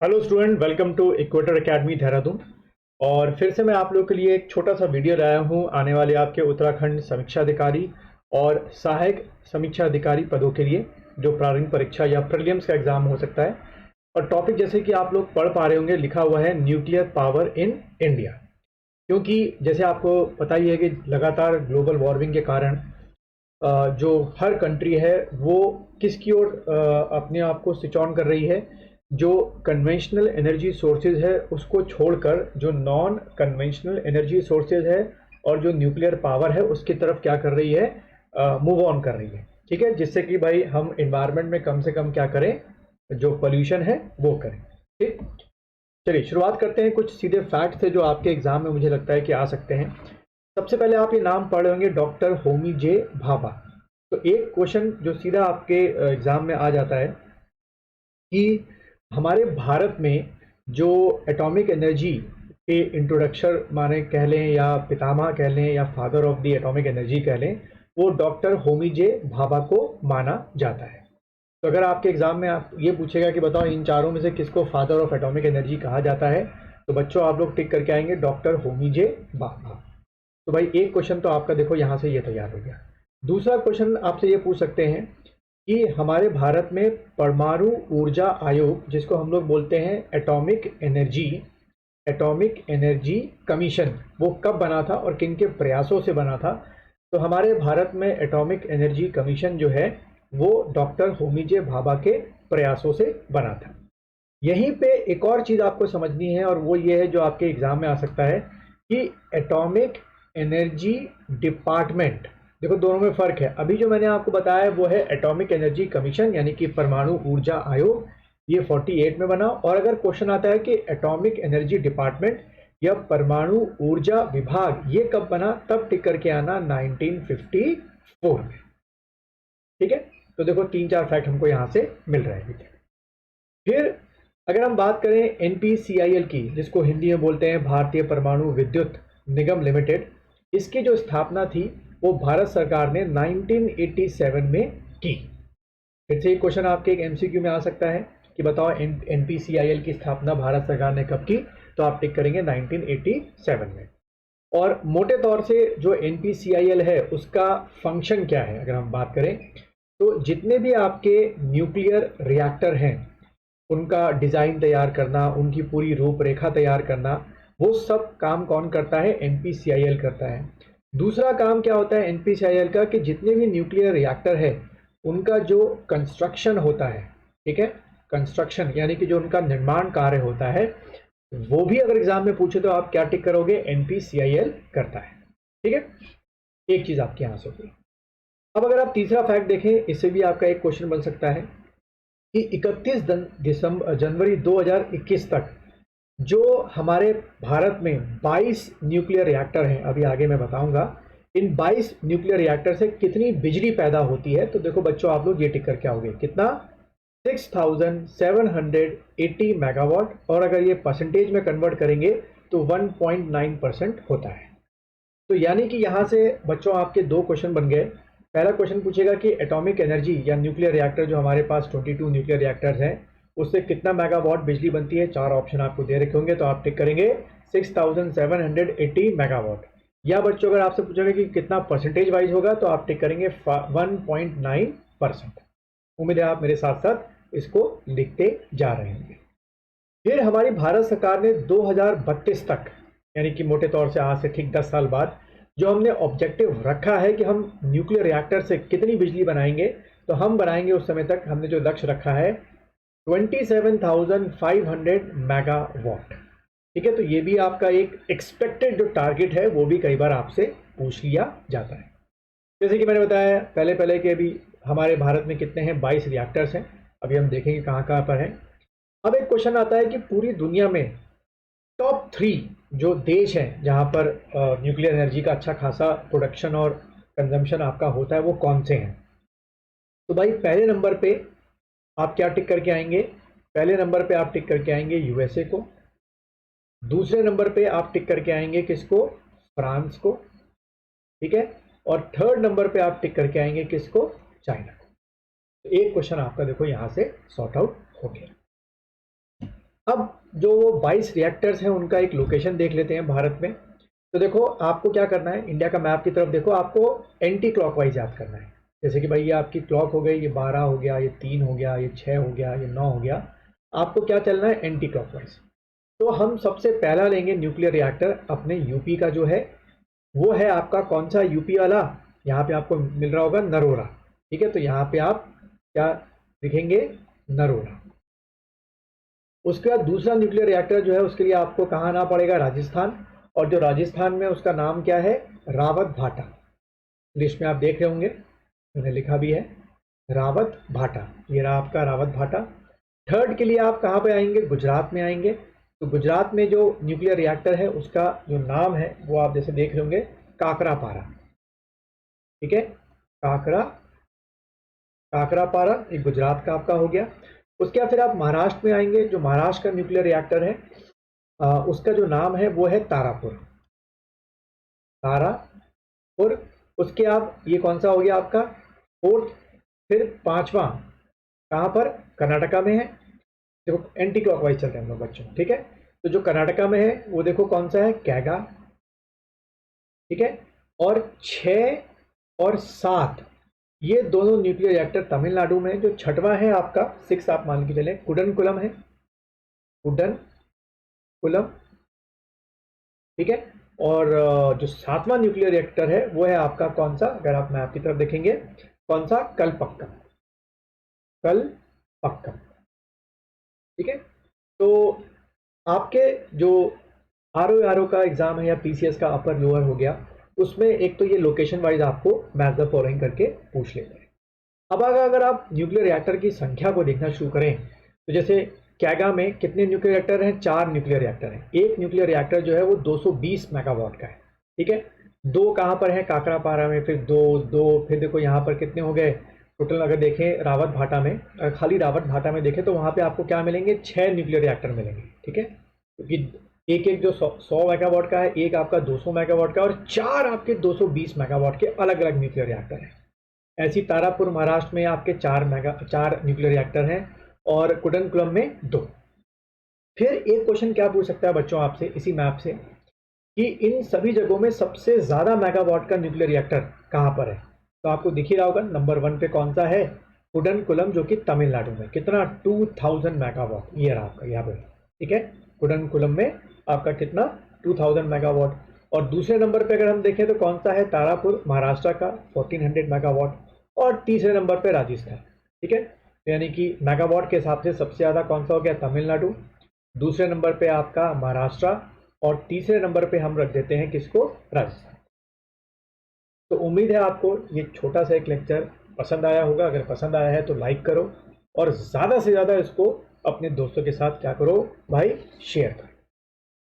Hello student, welcome to Equator Academy Dehradun. और फिर से मैं आप लोगों के लिए एक छोटा सा वीडियो लाया हूं आने वाले आपके उत्तराखंड समीक्षा अधिकारी और सहायक समीक्षा अधिकारी पदों के लिए, जो प्रारंभिक परीक्षा या प्रीलिम्स का एग्जाम हो सकता है। और टॉपिक जैसे कि आप लोग पढ़ पा रहे होंगे, लिखा हुआ है न्यूक्लियर पावर इन इंडिया। क्योंकि जैसे आपको पता ही है कि लगातार ग्लोबल वार्मिंग के कारण जो हर कंट्री है वो किसकी ओर अपने आप को स्विच ऑन कर रही है। जो कन्वेंशनल एनर्जी सोर्सेज है उसको छोड़कर जो नॉन कन्वेंशनल एनर्जी सोर्सेज है और जो न्यूक्लियर पावर है उसकी तरफ क्या कर रही है, मूव ऑन कर रही है। ठीक है, जिससे कि भाई हम इन्वायरमेंट में कम से कम क्या करें, जो पोल्यूशन है वो करें। ठीक, चलिए शुरुआत करते हैं। कुछ सीधे फैक्ट्स थे जो आपके एग्जाम में मुझे लगता है कि आ सकते हैं। सबसे पहले आप ये नाम पढ़ होंगे, डॉक्टर होमी जे भाभा। तो एक क्वेश्चन जो सीधा आपके एग्जाम में आ जाता है कि हमारे भारत में जो एटॉमिक एनर्जी के इंट्रोडक्शन माने कह लें, या पितामह कह लें, या father of the atomic energy कह लें, वो डॉक्टर होमी जे भाभा को माना जाता है। तो अगर आपके एग्जाम में आप ये पूछेगा कि बताओ इन चारों में से किसको फादर ऑफ एटॉमिक एनर्जी कहा जाता है, तो बच्चों आप लोग टिक करके आएंगे डॉक्टर होमी जे भाभा। तो भाई एक क्वेश्चन तो आपका देखो यहाँ से ये तैयार हो गया। दूसरा क्वेश्चन आपसे ये पूछ सकते हैं कि हमारे भारत में परमाणु ऊर्जा आयोग, जिसको हम लोग बोलते हैं एटॉमिक एनर्जी कमीशन, वो कब बना था और किन के प्रयासों से बना था। तो हमारे भारत में एटॉमिक एनर्जी कमीशन जो है वो डॉक्टर होमी जे भाभा के प्रयासों से बना था। यहीं पे एक और चीज आपको समझनी है, और वो ये है जो आपके एग्जाम में आ सकता है कि एटॉमिक एनर्जी डिपार्टमेंट, देखो दोनों में फर्क है। अभी जो मैंने आपको बताया वो है एटॉमिक एनर्जी कमीशन, यानी कि परमाणु ऊर्जा आयोग, ये 48 में बना। और अगर क्वेश्चन आता है कि एटॉमिक एनर्जी डिपार्टमेंट या परमाणु ऊर्जा विभाग ये कब बना, तब टिक करके आना 1954 में। ठीक है, तो देखो 3-4 फैक्ट हमको यहां से मिल रहे हैं। फिर अगर हम बात करें एनपीसीआईएल की, जिसको हिंदी में बोलते हैं भारतीय परमाणु विद्युत निगम लिमिटेड, इसकी जो स्थापना थी वो भारत सरकार ने 1987 में की। फिर से एक क्वेश्चन आपके एक एमसीक्यू में आ सकता है कि बताओ एनपीसीआईएल की स्थापना भारत सरकार ने कब की, तो आप टिक करेंगे 1987 में। और मोटे तौर से जो एनपीसीआईएल है उसका फंक्शन क्या है, अगर हम बात करें तो जितने भी आपके न्यूक्लियर रिएक्टर हैं उनका डिज़ाइन तैयार करना, उनकी पूरी रूपरेखा तैयार करना, वो सब काम कौन करता है, एनपीसीआईएल करता है। दूसरा काम क्या होता है एनपीसीआईएल का, कि जितने भी न्यूक्लियर रिएक्टर है उनका जो कंस्ट्रक्शन होता है, ठीक है, कंस्ट्रक्शन यानी कि जो उनका निर्माण कार्य होता है, वो भी अगर एग्जाम में पूछे तो आप क्या टिक करोगे, एनपीसीआईएल करता है। ठीक है, एक चीज आपके यहां से होगी। अब अगर आप तीसरा फैक्ट देखें, इससे भी आपका एक क्वेश्चन बन सकता है कि 31 जनवरी 2021 तक जो हमारे भारत में 22 न्यूक्लियर रिएक्टर हैं, अभी आगे मैं बताऊंगा, इन 22 न्यूक्लियर रिएक्टर से कितनी बिजली पैदा होती है। तो देखो बच्चों आप लोग ये टिक करके आओगे, कितना, 6780 मेगावाट, और अगर ये परसेंटेज में कन्वर्ट करेंगे तो 1.9% होता है। तो यानी कि यहां से बच्चों आपके दो क्वेश्चन बन गए। पहला क्वेश्चन पूछेगा कि एटॉमिक एनर्जी या न्यूक्लियर रिएक्टर, जो हमारे पास 22 न्यूक्लियर रिएक्टर्स हैं, उससे कितना मेगावाट बिजली बनती है। चार ऑप्शन आपको दे रखे होंगे, तो आप टिक करेंगे 6780 मेगावाट। या बच्चों अगर आपसे पूछेगा कि कितना परसेंटेज वाइज होगा, तो आप टिक करेंगे 1.9%। उम्मीद है आप मेरे साथ साथ इसको लिखते जा रहे हैं। फिर हमारी भारत सरकार ने 2032 तक, यानी कि मोटे तौर से आज से ठीक 10 साल बाद, जो हमने ऑब्जेक्टिव रखा है कि हम न्यूक्लियर रिएक्टर से कितनी बिजली बनाएंगे, तो हम बनाएंगे उस समय तक हमने जो लक्ष्य रखा है 27,500 मेगावाट। ठीक है, तो ये भी आपका एक एक्सपेक्टेड जो टारगेट है वो भी कई बार आपसे पूछ लिया जाता है। जैसे कि मैंने बताया पहले पहले कि अभी हमारे भारत में कितने हैं, 22 रिएक्टर्स हैं। अभी हम देखेंगे कहाँ कहाँ पर हैं। अब एक क्वेश्चन आता है कि पूरी दुनिया में टॉप 3 जो देश हैं जहां पर न्यूक्लियर एनर्जी का अच्छा खासा प्रोडक्शन और कंजम्पशन आपका होता है, वो कौन से हैं। तो भाई पहले नंबर पे आप क्या टिक करके आएंगे, पहले नंबर पे आप टिक करके आएंगे यूएसए को। दूसरे नंबर पे आप टिक करके आएंगे किसको, फ्रांस को। ठीक है, और थर्ड नंबर पे आप टिक करके आएंगे किसको, चाइना को। तो एक क्वेश्चन आपका देखो यहां से सॉर्ट आउट हो गया। अब जो वो 22 रिएक्टर्स हैं उनका एक लोकेशन देख लेते हैं भारत में। तो देखो आपको क्या करना है, इंडिया का मैप की तरफ देखो, आपको एंटी क्लॉकवाइज याद करना है। जैसे कि भाई ये आपकी क्लॉक हो गई, ये 12 हो गया, ये 3 हो गया, ये 6 हो गया, ये 9 हो गया, आपको क्या चलना है, एंटी क्लॉकवाइज। तो हम सबसे पहला लेंगे न्यूक्लियर रिएक्टर अपने यूपी का जो है, वो है आपका कौन सा, यूपी वाला, यहाँ पे आपको मिल रहा होगा नरोरा। ठीक है, तो यहाँ पे आप क्या लिखेंगे, नरोरा। उसके बाद दूसरा न्यूक्लियर रिएक्टर जो है उसके लिए आपको कहाँ आना पड़ेगा, राजस्थान। और जो राजस्थान में उसका नाम क्या है, रावत भाटा। लिस्ट में आप देख रहे होंगे, मैंने लिखा भी है रावत भाटा, ये रहा आपका रावत भाटा। थर्ड के लिए आप कहाँ पे आएंगे, गुजरात में आएंगे। तो गुजरात में जो न्यूक्लियर रिएक्टर है उसका जो नाम है वो आप जैसे देख रहे होंगे, काकरापारा। ठीक है, काकरापारा, एक गुजरात का आपका हो गया। उसके बाद फिर आप महाराष्ट्र में आएंगे। जो महाराष्ट्र का न्यूक्लियर रिएक्टर है उसका जो नाम है वो है तारापुर। उसके आप ये कौन सा हो गया आपका, फोर्थ। फिर पांचवा कहाँ पर, कर्नाटका में है। देखो एंटी क्लॉकवाइज चल रहे हैं हम लोग बच्चों, ठीक है। तो जो कर्नाटका में है वो देखो कौन सा है, कैगा। ठीक है, और 6 और 7 ये दोनों न्यूक्लियर रिएक्टर तमिलनाडु में। जो छठवां है आपका 6 आप मान के चले, कुडनकुलम है, कुडनकुलम। ठीक है, और जो 7वां न्यूक्लियर रिएक्टर है वो है आपका कौन सा, अगर आप मैप की तरफ देखेंगे, कौन सा, कलपक्कम। ठीक है, तो आपके जो आर का एग्जाम है या पीसीएस का अपर लोअर हो गया, उसमें एक तो ये लोकेशन वाइज आपको मैच द फॉलोइंग करके पूछ लेते हैं। अब अगर आप न्यूक्लियर रिएक्टर की संख्या को देखना शुरू करें, तो जैसे कैगा में कितने न्यूक्लियर रिएक्टर हैं, 4 न्यूक्लियर रिएक्टर हैं। एक न्यूक्लियर रिएक्टर जो है वो 220 मेगावाट का है। ठीक है, 2 कहाँ पर है, काकरापारा में, फिर 2, फिर देखो यहाँ पर कितने हो गए टोटल। अगर देखें रावत भाटा में, अगर खाली रावत भाटा में देखें तो वहाँ पे आपको क्या मिलेंगे, 6 न्यूक्लियर रिएक्टर मिलेंगे। ठीक है, क्योंकि एक जो 100 मेगावाट का है, एक आपका 200 मेगावाट का, और 4 आपके 220 मेगावाट के अलग अलग न्यूक्लियर रिएक्टर हैं। ऐसी तारापुर महाराष्ट्र में आपके 4 न्यूक्लियर रिएक्टर हैं, और कुडनकुलम में 2। फिर एक क्वेश्चन क्या पूछ सकता है बच्चों आपसे इसी मैप से, कि इन सभी जगहों में सबसे ज्यादा मेगावाट का न्यूक्लियर रिएक्टर कहां पर है। तो आपको दिख ही रहा होगा, नंबर 1 पे कौन सा है, कुडनकुलम, जो कि तमिलनाडु में, कितना, 2000 मेगावाट, ये रहा आपका यहाँ पे। ठीक है, कुडनकुलम में आपका कितना, 2000 मेगावाट। और दूसरे नंबर पे अगर हम देखें तो कौन सा है, तारापुर महाराष्ट्र का, 1400 मेगावाट। और तीसरे नंबर पे राजस्थान। ठीक है, यानी कि मेगावाट के हिसाब से सबसे ज़्यादा कौन सा हो गया, तमिलनाडु। दूसरे नंबर पे आपका महाराष्ट्र, और तीसरे नंबर पे हम रख देते हैं किसको, राजस्थान। तो उम्मीद है आपको ये छोटा सा एक लेक्चर पसंद आया होगा। अगर पसंद आया है तो लाइक करो, और ज़्यादा से ज़्यादा इसको अपने दोस्तों के साथ क्या करो भाई, शेयर करो।